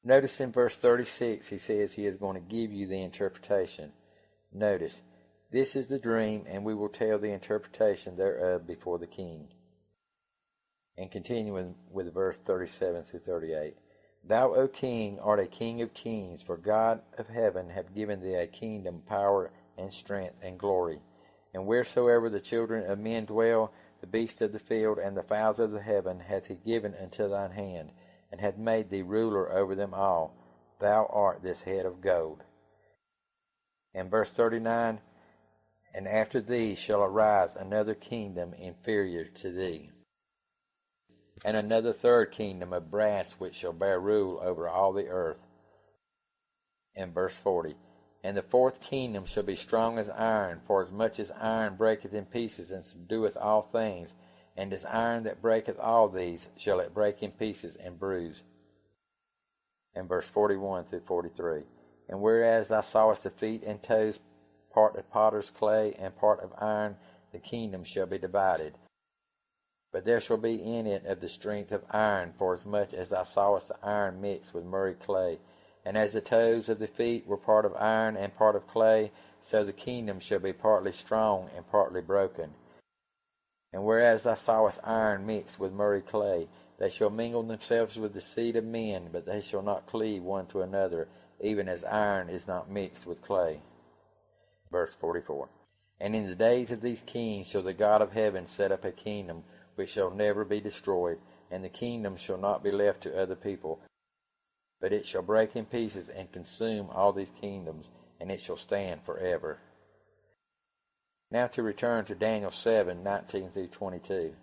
Notice in verse 36 he says he is going to give you the interpretation. Notice, this is the dream, and we will tell the interpretation thereof before the king. And continuing with verse 37 through 38. Thou, O king, art a king of kings, for God of heaven hath given thee a kingdom, power, and strength, and glory. And wheresoever the children of men dwell, the beasts of the field, and the fowls of the heaven hath he given unto thine hand, and hath made thee ruler over them all. Thou art this head of gold. And verse 39, and after thee shall arise another kingdom inferior to thee, and another third kingdom of brass, which shall bear rule over all the earth. And verse 40, and the fourth kingdom shall be strong as iron, for as much as iron breaketh in pieces and subdueth all things, and as iron that breaketh all these shall it break in pieces and bruise. And verse 41 through 43, and whereas thou sawest the feet and toes, part of potter's clay and part of iron, the kingdom shall be divided. But there shall be in it of the strength of iron, forasmuch as thou sawest the iron mixed with murky clay. And as the toes of the feet were part of iron and part of clay, so the kingdom shall be partly strong and partly broken. And whereas thou sawest iron mixed with murky clay, they shall mingle themselves with the seed of men, but they shall not cleave one to another, even as iron is not mixed with clay. Verse 44. And in the days of these kings shall the God of heaven set up a kingdom which shall never be destroyed, and the kingdom shall not be left to other people, but it shall break in pieces and consume all these kingdoms, and it shall stand forever. Now to return to Daniel 7:19 through 22.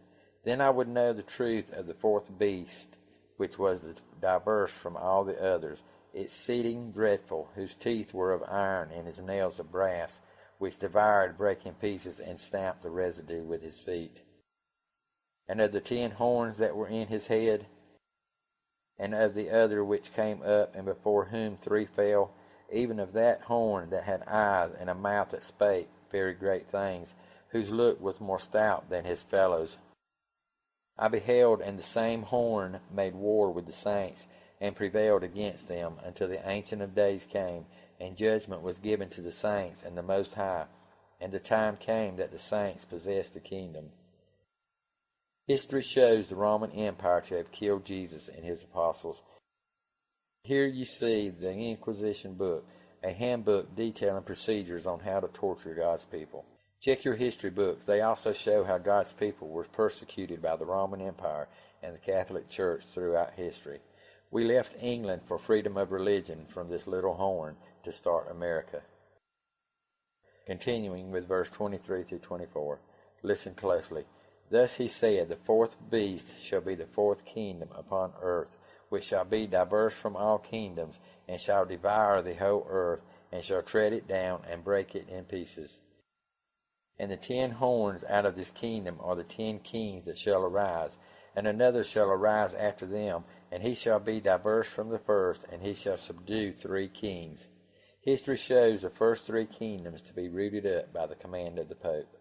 Then I would know the truth of the fourth beast, which was diverse from all the others, exceeding dreadful, whose teeth were of iron, and his nails of brass, which devoured, brake in pieces, and stamped the residue with his feet. And of the 10 horns that were in his head, and of the other which came up, and before whom 3 fell, even of that horn that had eyes and a mouth that spake very great things, whose look was more stout than his fellows. I beheld, and the same horn made war with the saints, and prevailed against them, until the Ancient of Days came, and judgment was given to the saints and the Most High, and the time came that the saints possessed the kingdom. History shows the Roman Empire to have killed Jesus and his apostles. Here you see the Inquisition book, a handbook detailing procedures on how to torture God's people. Check your history books. They also show how God's people were persecuted by the Roman Empire and the Catholic Church throughout history. We left England for freedom of religion from this little horn to start America. Continuing with verse 23 through 24. Listen closely. Thus he said, the fourth beast shall be the fourth kingdom upon earth, which shall be diverse from all kingdoms, and shall devour the whole earth, and shall tread it down, and break it in pieces. And the 10 horns out of this kingdom are the 10 kings that shall arise, and another shall arise after them, and he shall be diverse from the first, and he shall subdue 3 kings. History shows the first 3 kingdoms to be rooted up by the command of the Pope.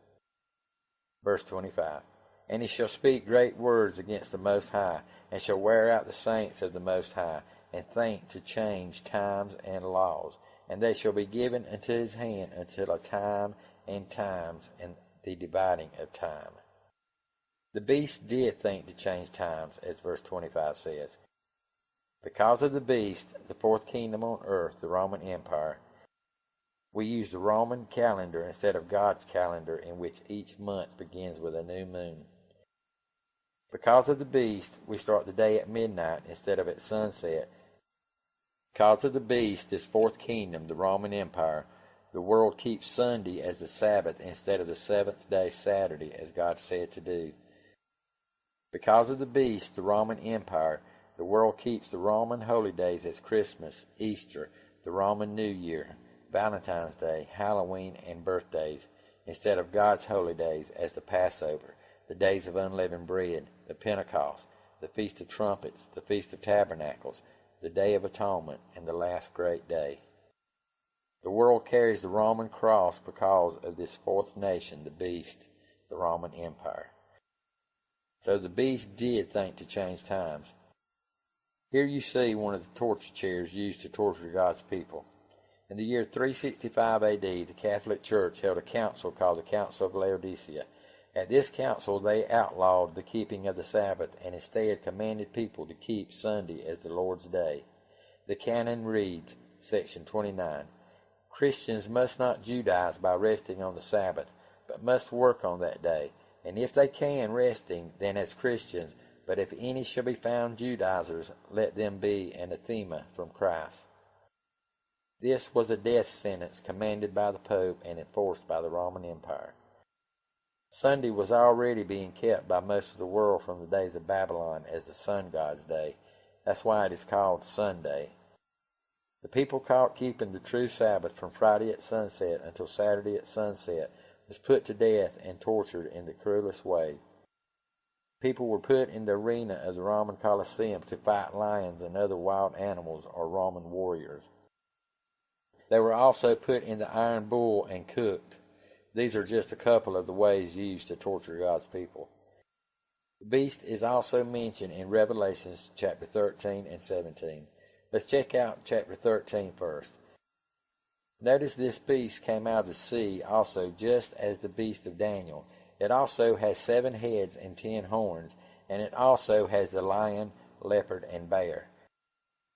Verse 25. And he shall speak great words against the Most High, and shall wear out the saints of the Most High, and think to change times and laws. And they shall be given into his hand until a time and times, and the dividing of time. The beast did think to change times, as verse 25 says. Because of the beast, the fourth kingdom on earth, the Roman Empire, we use the Roman calendar instead of God's calendar, in which each month begins with a new moon. Because of the beast, we start the day at midnight instead of at sunset. Because of the beast, this fourth kingdom, the Roman Empire, the world keeps Sunday as the Sabbath instead of the 7th day Saturday, as God said to do. Because of the beast, the Roman Empire, the world keeps the Roman holy days as Christmas, Easter, the Roman New Year, Valentine's Day, Halloween, and birthdays, instead of God's holy days as the Passover, the days of unleavened bread, the Pentecost, the Feast of Trumpets, the Feast of Tabernacles, the Day of Atonement, and the last great day. The world carries the Roman cross because of this fourth nation, the beast, the Roman Empire. So the beast did think to change times. Here you see one of the torture chairs used to torture God's people. In the year 365 AD, the Catholic Church held a council called the Council of Laodicea. At this council, they outlawed the keeping of the Sabbath and instead commanded people to keep Sunday as the Lord's day. The canon reads, section 29, Christians must not Judaize by resting on the Sabbath, but must work on that day, and if they can resting, then as Christians, but if any shall be found Judaizers, let them be anathema from Christ. This was a death sentence commanded by the Pope and enforced by the Roman Empire. Sunday was already being kept by most of the world from the days of Babylon as the sun god's day. That's why it is called Sunday. The people caught keeping the true Sabbath from Friday at sunset until Saturday at sunset was put to death and tortured in the cruelest way. People were put in the arena of the Roman Colosseum to fight lions and other wild animals or Roman warriors. They were also put in the iron bull and cooked. These are just a couple of the ways used to torture God's people. The beast is also mentioned in Revelations chapter 13 and 17. Let's check out chapter 13 first. Notice this beast came out of the sea also just as the beast of Daniel. It also has 7 heads and 10 horns, and it also has the lion, leopard, and bear.